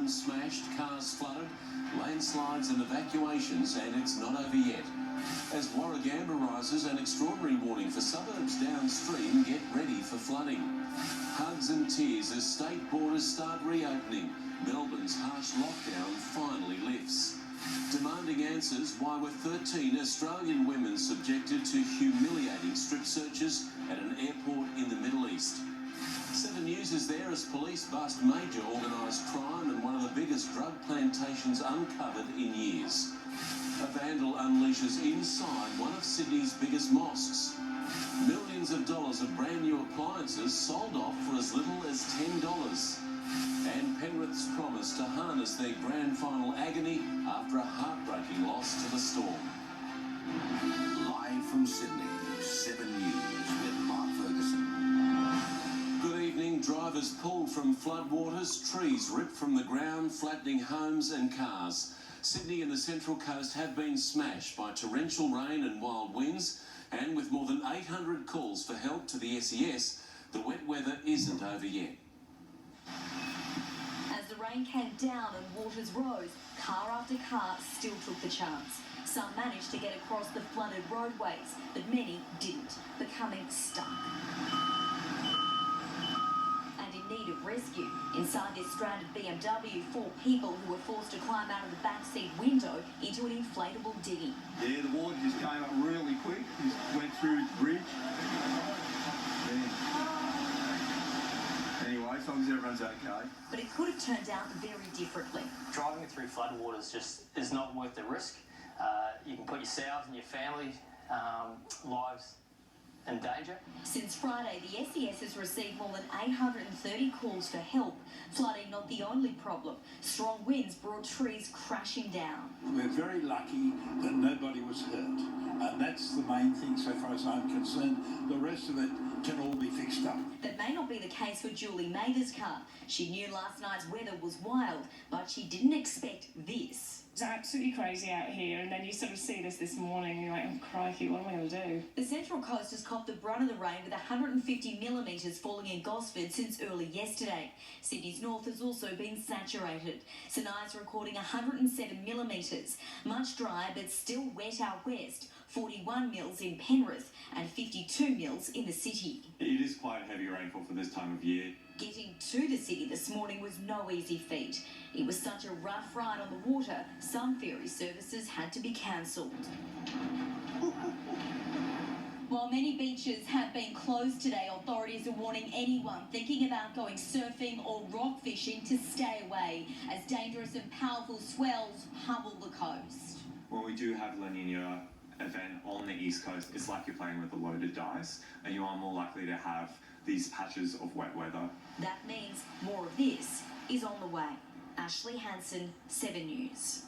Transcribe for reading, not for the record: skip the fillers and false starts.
homes smashed, cars flooded, landslides and evacuations, and it's not over yet. As Warragamba rises, an extraordinary warning for suburbs downstream. Get ready for flooding. Hugs and tears as state borders start reopening. Melbourne's harsh lockdown finally lifts. Demanding answers why were 13 Australian women subjected to humiliating strip searches at an airport in the Middle East. 7 News is there as police bust major organised crime and one of the biggest drug plantations uncovered in years. A vandal unleashes inside one of Sydney's biggest mosques. Millions of dollars of brand new appliances sold off for as little as $10. And Penrith's promise to harness their grand final agony after a heartbreaking loss to the Storm. Live from Sydney, 7 News with Mark Ferguson. Good evening. Drivers pulled from floodwaters, trees ripped from the ground, flattening homes and cars. Sydney and the Central Coast have been smashed by torrential rain and wild winds, and with more than 800 calls for help to the SES, the wet weather isn't over yet. As the rain came down and waters rose, car after car still took the chance. Some managed to get across the flooded roadways, but many didn't, becoming stuck. And in need of rescue, inside this stranded BMW, 4 people who were forced to climb out of the backseat window into an inflatable dinghy. Yeah, the water just came up really quick, just went through the bridge. Anyway, as long as everyone's okay. But it could have turned out very differently. Driving through floodwaters just is not worth the risk. You can put yourselves and your family lives in danger. Since Friday, the SES has received more than 830 calls for help. Flooding not the only problem. Strong winds brought trees crashing down. We're very lucky that nobody was hurt, and that's the main thing so far as I'm concerned. The rest of it can all be fixed up. That may not be the case for Julie Mather's car. She knew last night's weather was wild, but she didn't expect this. It's absolutely crazy out here, and then you sort of see this morning, and you're like, oh crikey, what am I going to do? The Central Coast has copped the brunt of the rain with 150 millimetres falling in Gosford since early yesterday. Sydney's north has also been saturated. Sinai's recording 107 millimetres. Much drier but still wet out west. 41 mils in Penrith and 52 mils in the city. It is quite heavy rainfall for this time of year. Getting to the city this morning was no easy feat. It was such a rough ride on the water, some ferry services had to be cancelled. While many beaches have been closed today, authorities are warning anyone thinking about going surfing or rock fishing to stay away, as dangerous and powerful swells humble the coast. When we do have La Nina event on the East Coast, it's like you're playing with a loaded dice, and you are more likely to have these patches of wet weather. That means more of this is on the way. Ashley Hansen, 7 News.